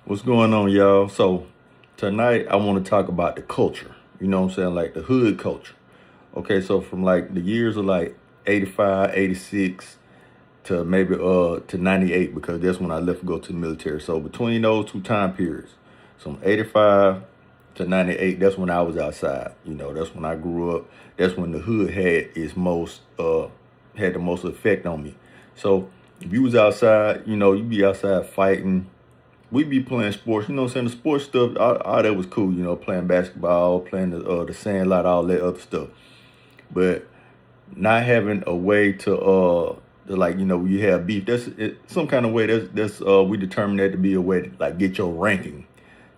What's going on, y'all? So tonight I want to talk about the culture. You know what I'm saying? Like the hood culture. Okay, so from like the years of like 85, 86 to maybe to 98 because that's when I left to go to the military. So between those two time periods, from 85 to 98, that's when I was outside. That's when I grew up. That's when the hood had the most effect on me. So if you was outside, you be outside fighting, we be playing sports, you know what I'm saying? The sports stuff, all that was cool, playing basketball, playing the sand lot, all that other stuff. But not having a way to like, you have beef, some kind of way we determine that to be a way to like get your ranking.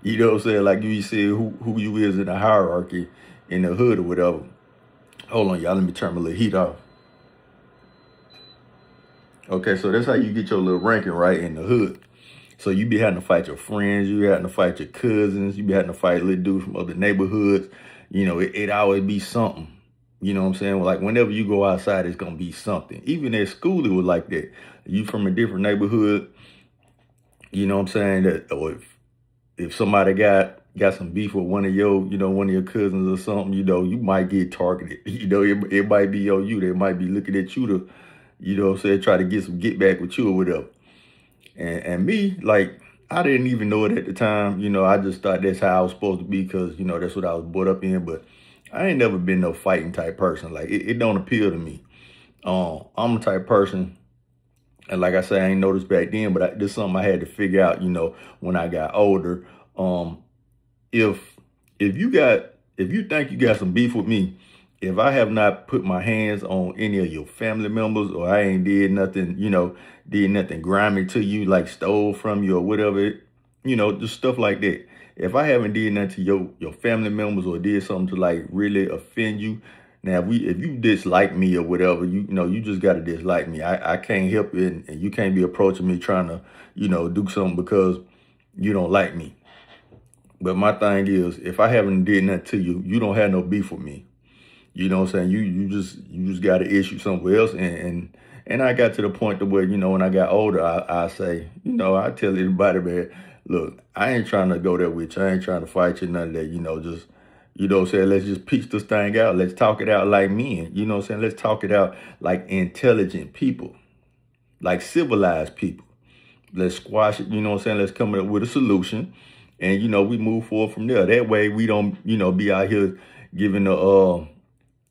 You know what I'm saying? Like you see who you is in the hierarchy in the hood or whatever. Hold on, y'all, let me turn my little heat off. Okay, so that's how you get your little ranking right in the hood. So you be having to fight your friends, you be having to fight your cousins, you be having to fight little dudes from other neighborhoods. It always be something. You know what I'm saying? Like whenever you go outside, it's gonna be something. Even at school, it was like that. You from a different neighborhood, you know what I'm saying? That or if somebody got some beef with one of your cousins or something, you might get targeted. It might be on you. They might be looking at you to, what I'm saying, try to get some get back with you or whatever. And me, like, I didn't even know it at the time. I just thought that's how I was supposed to be because, that's what I was brought up in. But I ain't never been no fighting type person. Like, it don't appeal to me. I'm the type person, and like I said, I ain't noticed back then, but this is something I had to figure out, when I got older. Um, if if you think you got some beef with me, if I have not put my hands on any of your family members or I ain't did nothing grimy to you, like stole from you or whatever, just stuff like that. If I haven't did nothing to your family members or did something to like really offend you, now if you dislike me or whatever, you just gotta dislike me. I can't help it, and you can't be approaching me trying to, do something because you don't like me. But my thing is, if I haven't did nothing to you, you don't have no beef with me. You know what I'm saying? You just got to issue somewhere else. And I got to the point to where, when I got older, I say, I tell everybody, man, look, I ain't trying to go there with you. I ain't trying to fight you, none of that, just, what I'm saying, let's just piece this thing out. Let's talk it out like men. You know what I'm saying? Let's talk it out like intelligent people, like civilized people. Let's squash it, you know what I'm saying? Let's come up with a solution. And, we move forward from there. That way we don't, be out here giving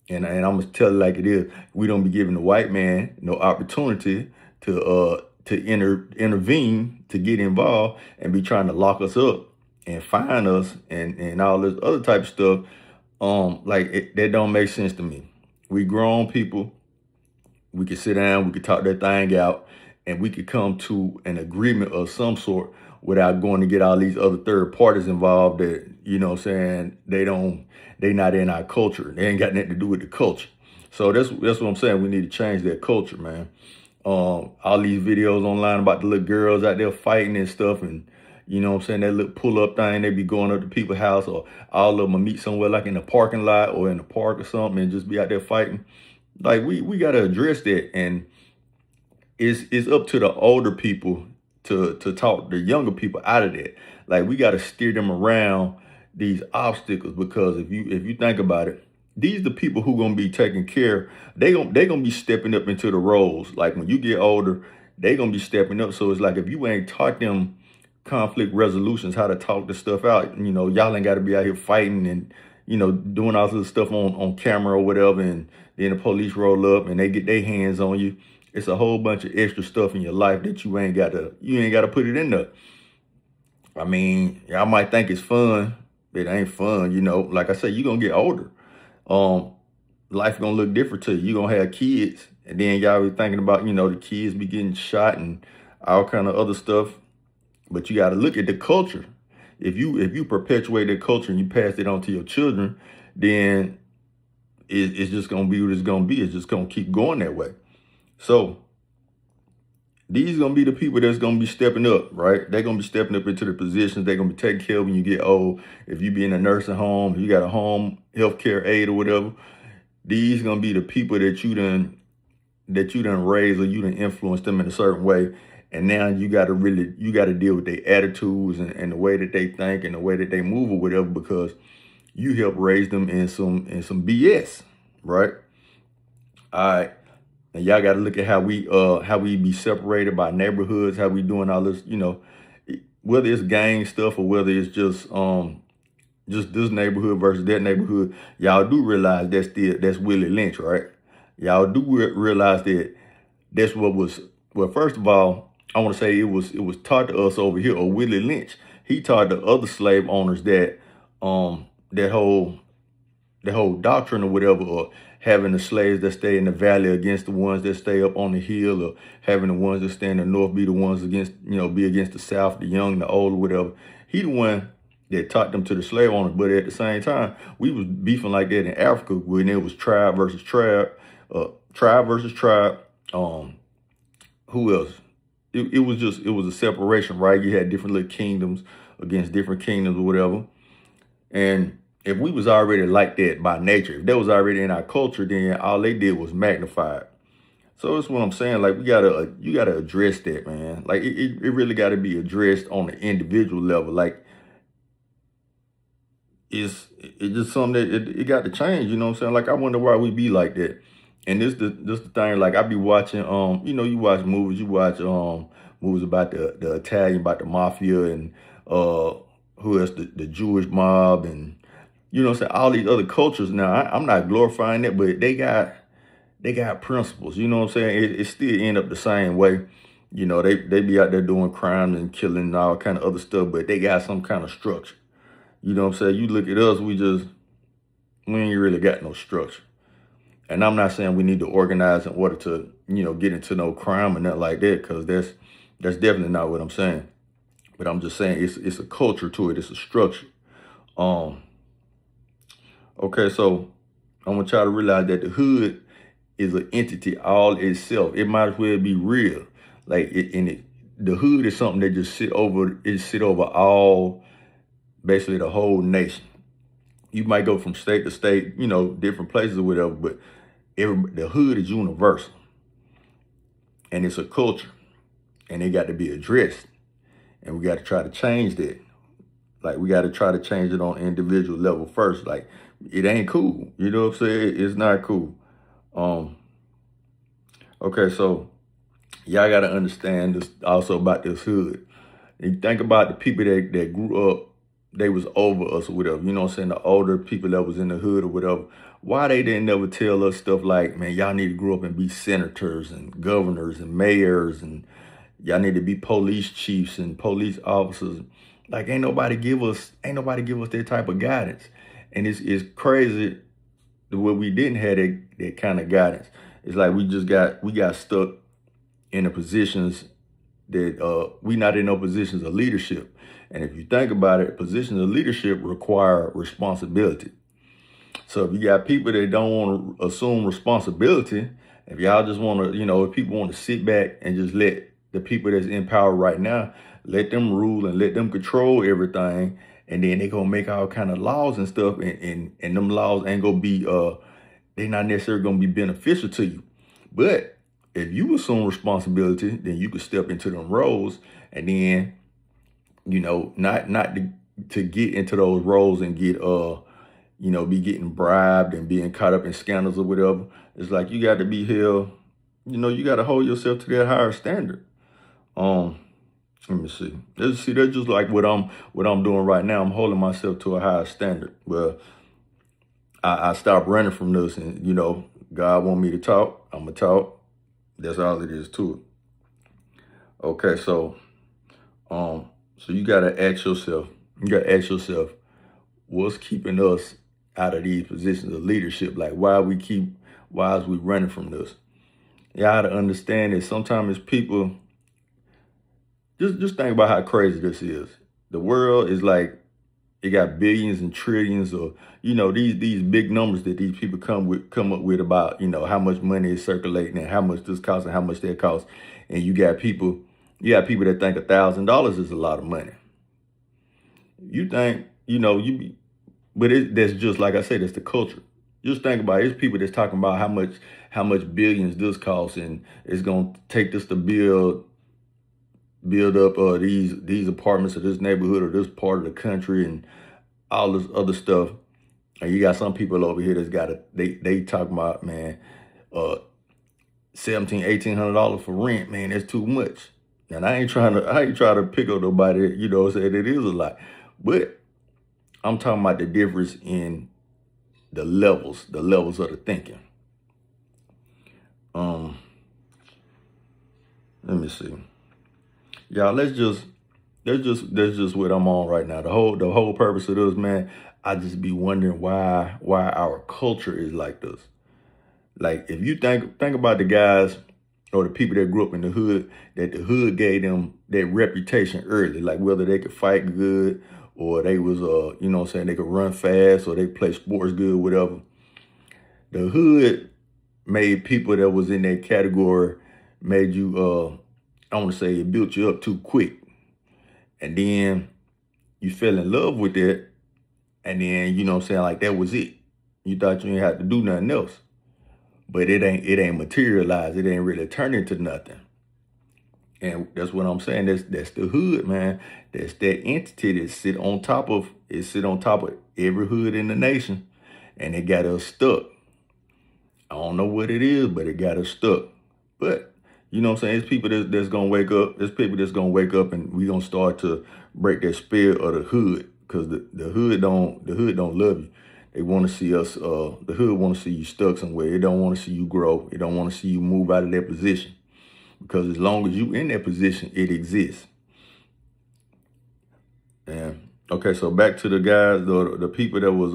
and I'm gonna tell it like it is. We don't be giving the white man no opportunity to intervene, to get involved, and be trying to lock us up and fine us and all this other type of stuff. That don't make sense to me. We grown people. We could sit down. We could talk that thing out, and we could come to an agreement of some sort without going to get all these other third parties involved that, what I'm saying, they not in our culture. They ain't got nothing to do with the culture. So that's what I'm saying. We need to change that culture, man. All these videos online about the little girls out there fighting and stuff, and what I'm saying, that little pull up thing, they be going up to people's house, or all of them will meet somewhere like in the parking lot or in the park or something and just be out there fighting. Like we gotta address that, and it's up to the older people to talk the younger people out of that. Like we gotta steer them around these obstacles, because if you think about it, these the people who gonna be taking care. They gonna be stepping up into the roles. Like when you get older, they gonna be stepping up. So it's like if you ain't taught them conflict resolutions, how to talk this stuff out, y'all ain't gotta be out here fighting and doing all this stuff on camera or whatever, and then the police roll up and they get their hands on you. It's a whole bunch of extra stuff in your life that you ain't gotta put it in there. I mean, y'all might think it's fun, but it ain't fun, Like I said, you're gonna get older. Um, Life gonna look different to you. You're gonna have kids, and then y'all be thinking about, the kids be getting shot and all kind of other stuff. But you gotta look at the culture. If you perpetuate that culture and you pass it on to your children, then it's just gonna be what it's gonna be. It's just gonna keep going that way. So these gonna be the people that's gonna be stepping up, right? They're gonna be stepping up into the positions. They're gonna be taking care of when you get old. If you be in a nursing home, if you got a home health care aide or whatever, these gonna be the people that you done raised or you done influenced them in a certain way. And now you got to deal with their attitudes and the way that they think and the way that they move or whatever, because you helped raise them in some BS, right? All right. And y'all got to look at how we be separated by neighborhoods, how we doing all this, whether it's gang stuff or whether it's just this neighborhood versus that neighborhood. Y'all do realize that's Willie Lynch, right? Y'all do realize that that's what was, well, first of all, I want to say it was taught to us over here, or Willie Lynch, he taught the other slave owners that that whole doctrine or whatever, or having the slaves that stay in the valley against the ones that stay up on the hill, or having the ones that stay in the north be the ones against, be against the south, the young, the old, or whatever. He the one that taught them to the slave owners. But at the same time, we was beefing like that in Africa when it was tribe versus tribe, tribe versus tribe. Who else? It was a separation, right? You had different little kingdoms against different kingdoms or whatever. And if we was already like that by nature, if that was already in our culture, then all they did was magnify it. So that's what I'm saying. Like, you gotta address that, man. Like, it really gotta be addressed on the individual level. Like, it's just something that it got to change. You know what I'm saying? Like, I wonder why we be like that. And this the thing. Like, I be watching. You watch movies. You watch movies about the Italian, about the mafia, and who else? The Jewish mob, and you know what I'm saying, all these other cultures. Now, I'm not glorifying it, but they got principles. You know what I'm saying? It still end up the same way. They be out there doing crimes and killing and all kind of other stuff, but they got some kind of structure. You know what I'm saying? You look at us, we ain't really got no structure. And I'm not saying we need to organize in order to, get into no crime or nothing like that, because that's definitely not what I'm saying. But I'm just saying it's a culture to it. It's a structure. Okay, so I want y'all to realize that the hood is an entity all itself. It might as well be real. Like, the hood is something that just sit over all, basically the whole nation. You might go from state to state, different places or whatever, but the hood is universal. And it's a culture. And it got to be addressed. And we got to try to change that. Like, we got to try to change it on individual level first. Like, it ain't cool. You know what I'm saying? It's not cool. Okay, so y'all got to understand this also about this hood. And you think about the people that grew up, they was over us or whatever. You know what I'm saying? The older people that was in the hood or whatever. Why they didn't never tell us stuff like, man, y'all need to grow up and be senators and governors and mayors, and y'all need to be police chiefs and police officers. Like, ain't nobody give us that type of guidance. And it's crazy the way we didn't have that kind of guidance. It's like we got stuck in the positions that we not in no positions of leadership. And if you think about it, positions of leadership require responsibility. So if you got people that don't want to assume responsibility, if y'all just want to, if people want to sit back and just let the people that's in power right now, let them rule and let them control everything, and then they gonna make all kind of laws and stuff, and them laws ain't gonna be they not necessarily gonna be beneficial to you. But if you assume responsibility, then you can step into them roles, and then not to get into those roles and get be getting bribed and being caught up in scandals or whatever. It's like you got to be held, you got to hold yourself to that higher standard. Let me see. That's just like what I'm doing right now. I'm holding myself to a higher standard. Well, I stopped running from this, and God want me to talk, I'm gonna talk. That's all it is to it. Okay, so you gotta ask yourself, what's keeping us out of these positions of leadership? Like, why is we running from this? You gotta understand that sometimes it's people. Just think about how crazy this is. The world is like, it got billions and trillions of, these big numbers that these people come up with about, how much money is circulating and how much this costs and how much that costs. And you got people that think $1,000 is a lot of money. You think, but that's just like I said, it's the culture. Just think about it. It's people that's talking about how much billions this costs, and it's gonna take this to build build up these apartments of this neighborhood or this part of the country and all this other stuff. And you got some people over here that's got they talking about, man, $1,700-$1,800 for rent, man, that's too much. And I ain't trying to pick up nobody, you know, say that it is a lot. But I'm talking about the difference in the levels of the thinking. Let me see. Y'all, that's just what I'm on right now. The whole purpose of this, man, I just be wondering why our culture is like this. Like, if you think about the guys or the people that grew up in the hood, that the hood gave them that reputation early, like whether they could fight good or they was, you know what I'm saying, they could run fast or they play sports good, whatever. The hood made people that was in that category, made you, I want to say it built you up too quick. And then you fell in love with it. And then, you know what I'm saying, like that was it. You thought you didn't have to do nothing else. But it ain't materialized. It ain't really turned into nothing. And that's what I'm saying. That's the hood, man. That's that entity that sit on top of every hood in the nation. And it got us stuck. I don't know what it is, but it got us stuck. But you know what I'm saying? It's people that's gonna wake up. There's people that's gonna wake up, and we gonna start to break that spell of the hood, because the hood don't love you. They want to see us. The hood want to see you stuck somewhere. It don't want to see you grow. It don't want to see you move out of that position, because as long as you in that position, it exists. And okay, so back to the guys, the people that was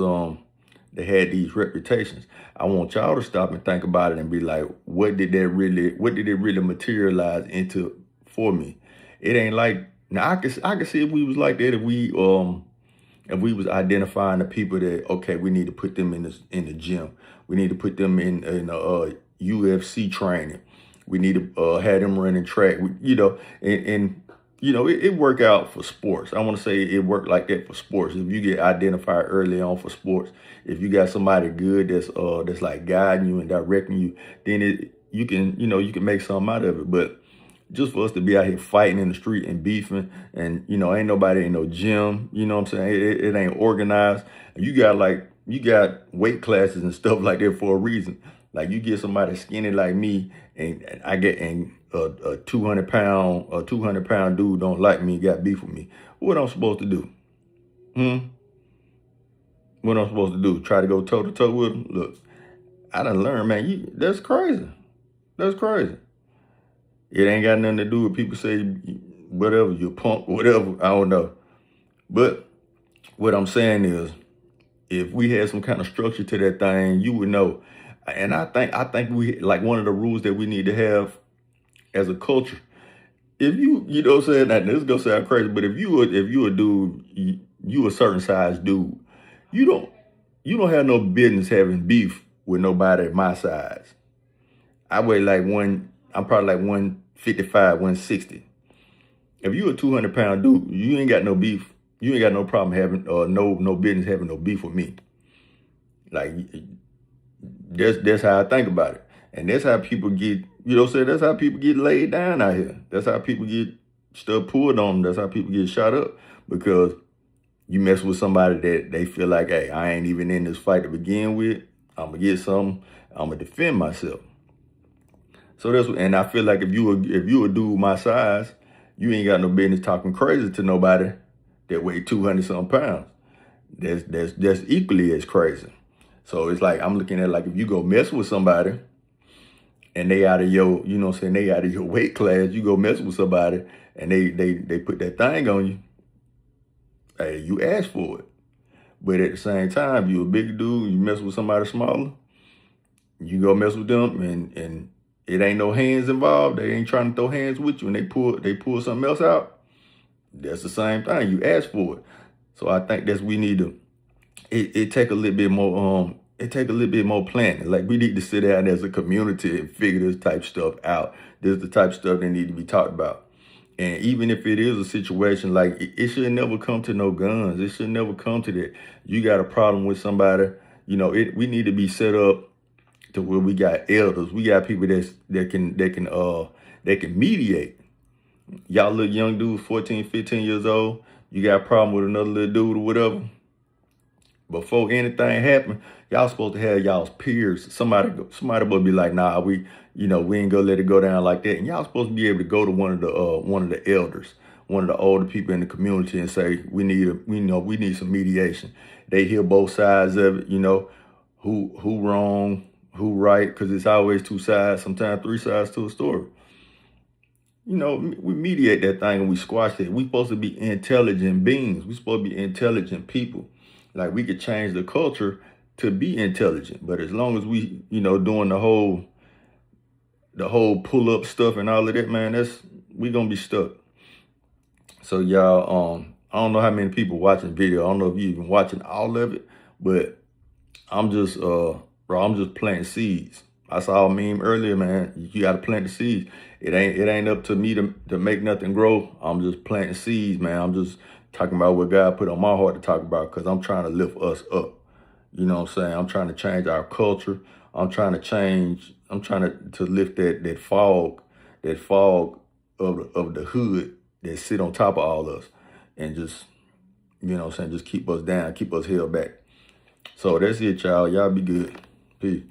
that had these reputations. I want y'all to stop and think about it and be like, what did it really materialize into for me? It ain't like, now I can see if we was like that, if we was identifying the people that, okay, we need to put them in the gym. We need to put them in UFC training. We need to have them running track. You know, and you know, it work out for sports. I want to say it worked like that for sports. If you get identified early on for sports, if you got somebody good that's like guiding you and directing you, then you can make something out of it. But just for us to be out here fighting in the street and beefing, and you know, ain't nobody in no gym, you know what I'm saying? It ain't organized. You got weight classes and stuff like that for a reason. Like, you get somebody skinny like me, and I get a 200-pound dude don't like me, got beef with me. What I'm supposed to do? What I'm supposed to do? Try to go toe to toe with him? Look, I done learned, man. That's crazy. That's crazy. It ain't got nothing to do with people say whatever, you're punk, whatever. I don't know. But what I'm saying is, if we had some kind of structure to that thing, you would know. And I think we, like, one of the rules that we need to have as a culture. If you know what I'm saying, now this is gonna sound crazy, but if you a dude, you a certain size dude, you don't have no business having beef with nobody my size. I weigh I'm probably like 155, 160. If you a 200-pound dude, you ain't got no beef. You ain't got no problem having no business having no beef with me. Like, that's how I think about it. And that's how people get, you know what I'm saying? That's how people get laid down out here. That's how people get stuff pulled on them. That's how people get shot up, because you mess with somebody that they feel like, hey, I ain't even in this fight to begin with. I'm gonna get something. I'm gonna defend myself. So and I feel like if you a dude my size, you ain't got no business talking crazy to nobody that weigh 200-something pounds. That's equally as crazy. So it's like, I'm looking at, like, if you go mess with somebody and they out of your, you know what I'm saying, they out of your weight class, you go mess with somebody and they put that thing on you, hey, you ask for it. But at the same time, you a big dude, you mess with somebody smaller, you go mess with them, and it ain't no hands involved. They ain't trying to throw hands with you, and they pull something else out. That's the same thing. You ask for it. So I think we need to. It take a little bit more. It take a little bit more planning. Like, we need to sit down as a community and figure this type stuff out. This is the type of stuff that need to be talked about. And even if it is a situation, like, it should never come to no guns. It should never come to that. You got a problem with somebody, you know, we need to be set up to where we got elders. We got people that can mediate. Y'all little young dudes, 14, 15 years old, you got a problem with another little dude or whatever, before anything happen, y'all supposed to have y'all's peers. Somebody will be like, nah, we ain't gonna let it go down like that. And y'all supposed to be able to go to one of the elders, one of the older people in the community, and say, we need some mediation. They hear both sides of it, who wrong, who right, because it's always two sides, sometimes three sides to a story. We mediate that thing and we squash it. We supposed to be intelligent beings. We supposed to be intelligent people. Like, we could change the culture to be intelligent, but as long as we, doing the whole pull up stuff and all of that, man, we gonna be stuck. So y'all, I don't know how many people watching video. I don't know if you even watching all of it, but I'm just planting seeds. I saw a meme earlier, man. You got to plant the seeds. It ain't up to me to make nothing grow. I'm just planting seeds, man. I'm just talking about what God put on my heart to talk about, because I'm trying to lift us up. You know what I'm saying? I'm trying to change our culture. I'm trying to lift that fog of the hood that sit on top of all us, and just, just keep us down, keep us held back. So that's it, y'all. Y'all be good. Peace.